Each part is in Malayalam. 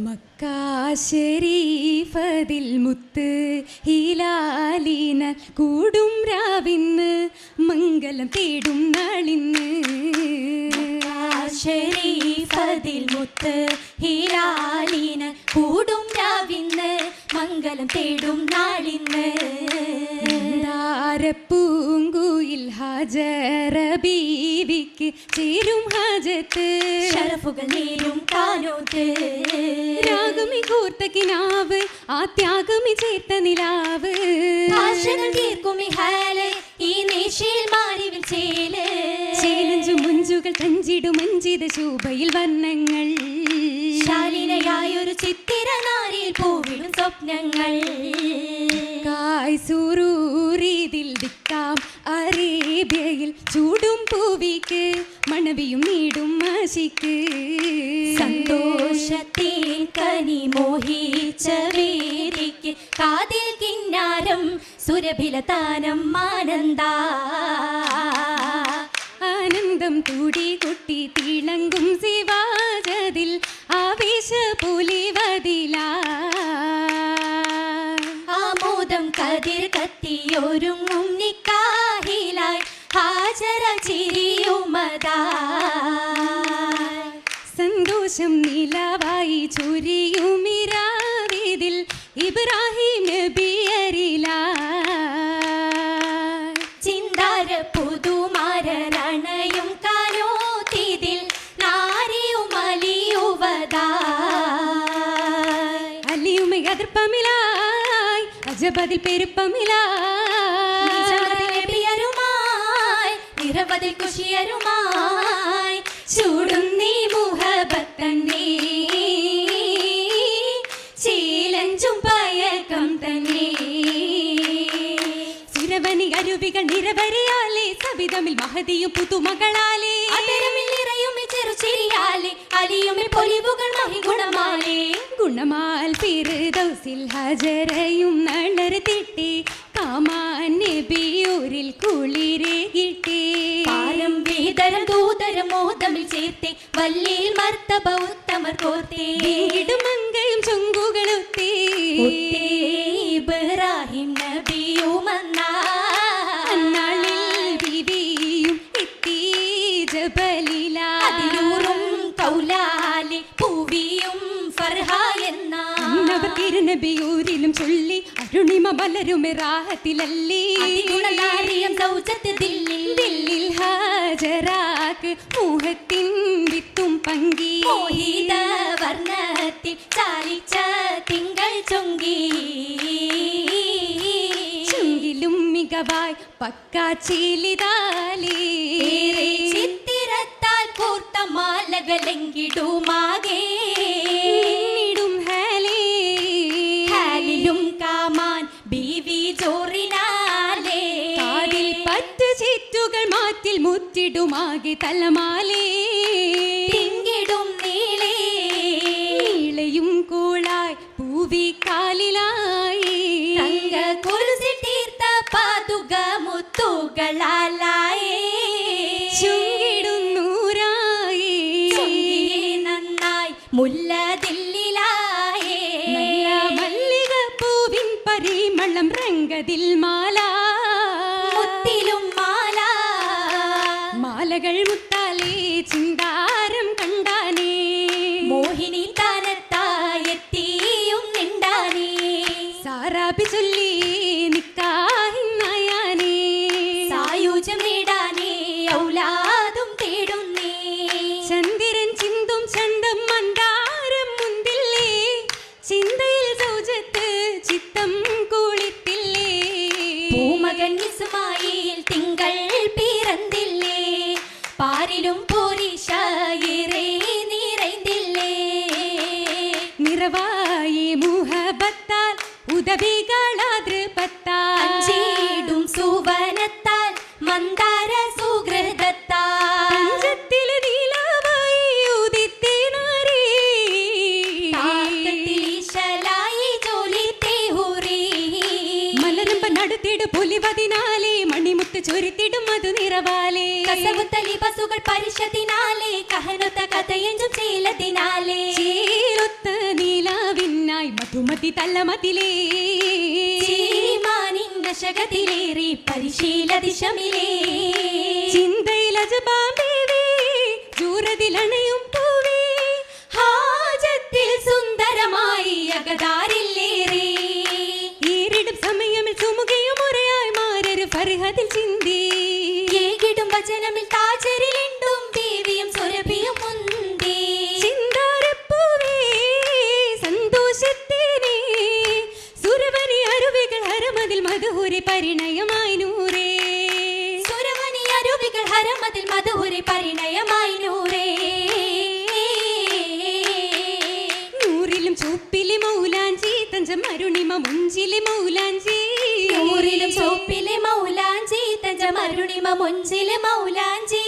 മക്കാ ശരീഫതിൽ മുത്ത് ഹിലാലിന കൂടും രാവിന്ന് മംഗലം തേടും നാളിന്ന്. ഷരീഫതിൽ മുത്ത് ഹിലാലിന കൂടും രാവിന്ന് മംഗലം തേടും നാളിന്ന്. പൂങ്കുയിൽ ഹാജറ ബീവിക്ക് ചേരും ഹാജത്ത് ഷറഫുകൾ നേരും കാനോത്ത്. രാഗമി കൂർത്ത കിനാവ് ആ ത്യാഗമി ചേർത്ത നിലാവ് ആശകൾ തീർക്കുമി ഹാല് ഈ നേശയിൽ മാറിവിൽ ചേല്. ചേലഞ്ചു മുഞ്ചുകൾ തഞ്ചിടും മഞ്ചിത ശോഭയിൽ വർണ്ണങ്ങൾ. ശാലിനയായൊരു ചിത്തിര നാരിൽ പൂവിടും സ്വപ്നങ്ങൾ. സൂറൂരിതിൽ ദിക്കാം അറേബ്യയിൽ ചൂടും പൂവിക്ക് മണവിയും നീടും ആശിക്ക്. സന്തോഷത്തിൻ കനി മോഹിച്ച വേദിക്ക് കാതിൽ കിന്നാരം സുരഭില താനം ആനന്ദ. ആനന്ദം തൂടി കൊട്ടി തിളങ്ങും സിവാജതിൽ ആവേശ പുലിവതില. ആമോദം കതിർ കത്തിയൊരുങ്ങും നിക്കാഹിലായി ഹാജറ ചിരിയുമതാ. സന്തോഷം നിലവായി ചൊരിയുമിരാവിതിൽ ഇബ്രാഹിം നബിയരില. ചിന്താര പുതുമാരനണയും കാനോത്തിതിൽ നാരിയും അലിയുവതാ. അലിയുമെ അതിർപ്പമിലായി അജബതിൽ പെരുപ്പമിലായി നിരവധി കുഷിയരുമായി ചൂടുന്നീ മുഹബത്തന്നെ ചീലഞ്ചും പയക്കം തന്നെ. സുരവനി അരുവികൾ നിരവരിയാലേ സവിതമിൽ മഹതിയും പുതുമകളാലേ അതരമിൽ നിറയും ചെറുചിരിയാലേ അലിയുമി പൊലിവുകൾ മഹിഗുണമാലേ. ഗുണമാൽ ഫിർദൗസിൽ ഹജറയും നളർ തിട്ടി കാമാൻ നബിയൂരിൽ കുളിരേകിട്ടേ. പാരം വേദരം ദൂതരം മോദമിൽ ചേർത്തേ വല്ലിൽ മർത്തബ ഉത്തമർ കോർത്തേ. വീടുമങ്കയും ചൊങ്കുകളൊത്തേ ഇബ്രാഹിം നബിയുമന്നാളിൽ ബിവിയും എത്തി ജബലില. അതിലൂറും കൗലാലി പൂവിയും ഫർഹ എന്ന നബിയൂരിലും ചൊല്ലി അരുണിമ മലരുമെ റാഹത്തിലല്ലേ. ദില്ലിൽ ഹാജറാക്ക് മോഹത്തിൻ വിത്തും പങ്കി മോഹിത വർണ്ണത്തിൽ ചാലിച്ച തിങ്കൾ ചൊങ്കി. ചുങ്കിലും മികവായി പക്കാച്ചീലിതാലേ ചിത്തിരത്താൽ കോർത്ത മാലകളെങ്കിടുമാകെ ഹാലിലും കാമാൻ ബീവി ജോറിനാലേ. കാതിൽ പത്ത് ചീറ്റുകൾ മാറ്റിൽ മുത്തിടുമാകെ തലമാലേ. തിങ്ങിടും നീളേ നീളയും കൂളായി പൂവി കാലിലായി തങ്ക കുരിശിൽ തീർത്ത പാതുക മുത്തുകളാലായേ. ചുങ്കിടുന്നൂരായി നന്നായി മുല്ലദില്ലിലായേ. നല്ല മല്ലികപ്പൂവിൻ പരിമളം രംഗതിൽ മാല മുത്തിലും മാല മാലകൾ മുത്താലേ ചിന്താരം കണ്ടാനേ. മോഹിനി താനത്തായെത്തിയും നിണ്ടാനേ. സാറാബി ചൊല്ലി നിക്കാഹിന്നയാനേ. സായുജ്യം നേടാനേ ഔലാദും തേടുന്നേ. ചന്ദ്രൻ ചിന്തും ചണ്ടം മന്ദാരം മുന്തില്ലേ. ചിന്തയിൽ സൗജത്ത് ചിത്തം കുളിത്തില്ലേ. പൂമകൻ ഇസ്മായിൽ തിങ്കൾ പിറന്നില്ലേ. പാരിലും പോരിശയേറെ നിറൈന്തില്ലേ. നിറവായി മുഹബത്താൽ ഉദവികളാതൃപത്താൽ അഞ്ചിടും സുവനത്താൽ മന്ദാര സുഹൃതത്താൽ പഞ്ചത്തിലെ നീലാവായി ഉദിത്തേനാരേ. ഈശലായി ജോലി തേഹുറി. മലരമ്പ നടുത്തിട് പൊലിവതിനാലേ മണിമുത്ത് ചൊരിത്തിടും മധു നിറവാലേ. കസവുത്തലി പസുകൾ പരിഷത്തിനാലേ കഹനൊത്ത കഥയഞ്ചും ചേലത്തിനാലേ. ചേലൊത്ത നീ മധുമതി തല്ലമതിലേ ചീമാനിന്നശകത്തിലേറി പരിശീലദിശമിലേ ചിന്തയിലജബാമ്പേവേ ജൂരതിലണയും പൂവേ ഹാജത്തിൽ സുന്ദരമായി അകതാരില്ലേറി ഏറിടും സമയമിൽ സുമുഖയും മുറയായി മാരരു ഫർഹദിൽ ചിന്തി ഏകിടും വചനമിൽ താജരിലിണ്ടും ദേവിയും സുരഭിയും മുന്തി ചിന്താരപ്പൂവേ സന്തോഷത്തേനേ സുരവനി അരുവികൾ ഹരമതിൽ മധുഹുരി പരിണയമായി നൂറേ സുരവനി അരുവികൾ ഹരമതിൽ മധുഹുരി പരിണയമായി നൂറേ നൂറിലും ചൂപ്പിലെ മൗലാഞ്ചി തഞ്ചം അരുണിമ മുഞ്ചിലെ മൗലാഞ്ചി ൂരിലും സോപ്പിലെ മൗലാഞ്ചി തജമരുണിമ മുഞ്ചിലെ മൗലാഞ്ചി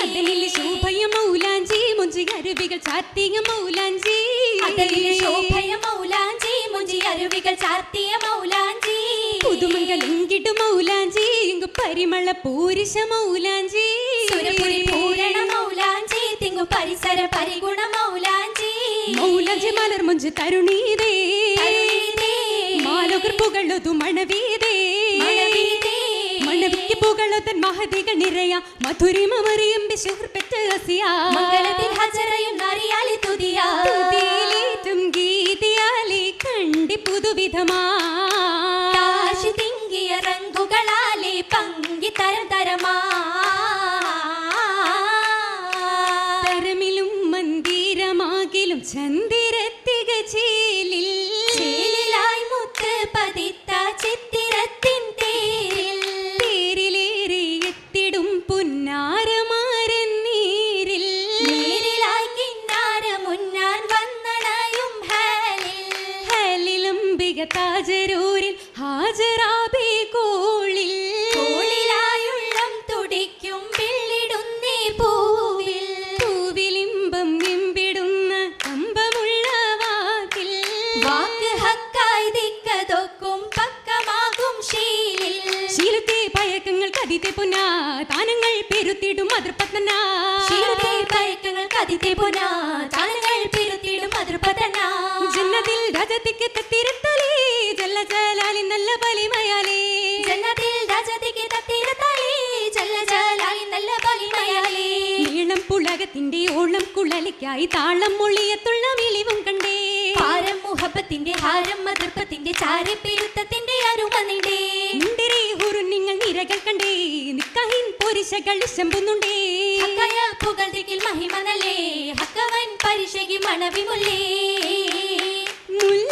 അതിലെ ശോഭയ മൗലാഞ്ചി മുഞ്ചി അരുവികൾ ചാത്തിയ മൗലാഞ്ചി അതിലെ ശോഭയ മൗലാഞ്ചി മുഞ്ചി അരുവികൾ ചാർത്തിയ മൗലാഞ്ചി പുതുമംഗലങ്കിടു മൗലാഞ്ചി ഇങ്ങു പരിമള പൂരിശ മൗലാഞ്ചി സുരപുരി പൂരണ മൗലാഞ്ചി തിങ്ങു പരിസര പരിഗുണ മൗലാഞ്ചി മൗലാഞ്ചി മലർ മുഞ്ച് തരുണീതേ തരുണീതേ. മാലോകർ പുകളതു മണവീതേ മണവീതേ. മണവിക്ക് പുകളതൻ മഹതികൾ നിറയ മധുരിമ മറിയും ബിശുർ പെറ്റ അസിയാ മംഗളത്തിൽ ഹജറയും നറിയാലി തുതിയാ തുതിയിലേറ്റും ഗീതിയാലേ കണ്ടി പുതുവിധമാ കാശി തിങ്കിയ റങ്കുകളാലെ പങ്കി തരം തരമാ തരമിലും മന്ദിരമാകിലും ചന്ദിരത്തിക ചേലിൽ ചേലിലായി മുത്ത് പതിത്ത ചിത്തിരത്തിൻ തേരിൽ തേരിലേറി എത്തിടും പുന്നാരമാരൻ നീരിൽ നേരിലായി കിന്നാര മുന്നാൻ വന്നണയും ഹാലിൽ ഹലിലംബിക താജരൂരിൽ ഹാജരാബേ കോളിൽ കോളിലായുള്ളം തുടിക്കും പിള്ളിടുന്നേ പൂവിൽ പൂവിലിമ്പം എമ്പിടുന്ന കമ്പമുള്ള വാക്കിൽ വാക്ക് ഹക്കായി ദിക്കതൊക്കും പക്കമാകും ശീലിൽ ശീലത്തെ പയക്കങ്ങൾ കതിത്തെ പുനാ താനങ്ങൾ പെരുത്തിടും മതൃപത്ന ശീലത്തെ പയക്കങ്ങൾ കതിത്തെ പുനാ താനങ്ങൾ പെരുത്തിടും മധുരപതന ജന്നതിൽ രാജത്തിക്ക് തത്തിരത്തലേ ജല്ല ജലാലി നല്ല ബലിമയാലേ ജന്നതിൽ രാജതിക്ക് തത്തിരത്തലേ ജല്ല ജലാലി നല്ല ബലിമയാലേ നീളം പുളകത്തിന്റെ ഓളം കുഴലിക്കായി താളം മൊഴിയത്തുള്ള വിളിവും കണ്ടേ പാരം മുഹബത്തിന്റെ ഹാരം മധുർപ്പത്തിന്റെ ചാരിപ്പെരുത്തത്തിന്റെ അരുമനിണ്ടേ നിന്റെ ഹുറു നിങ്ങൾ നിരകൾ കണ്ടേ നിക്കഹിൻ പൊരിശകൾ ശമ്പുന്നുണ്ടേ ഹക്കയ പുകഴ്തിക്കിൽ മഹിമനല്ലേ ഹക്കവൻ പരിശകി മണവിമുല്ലേ മുല്ല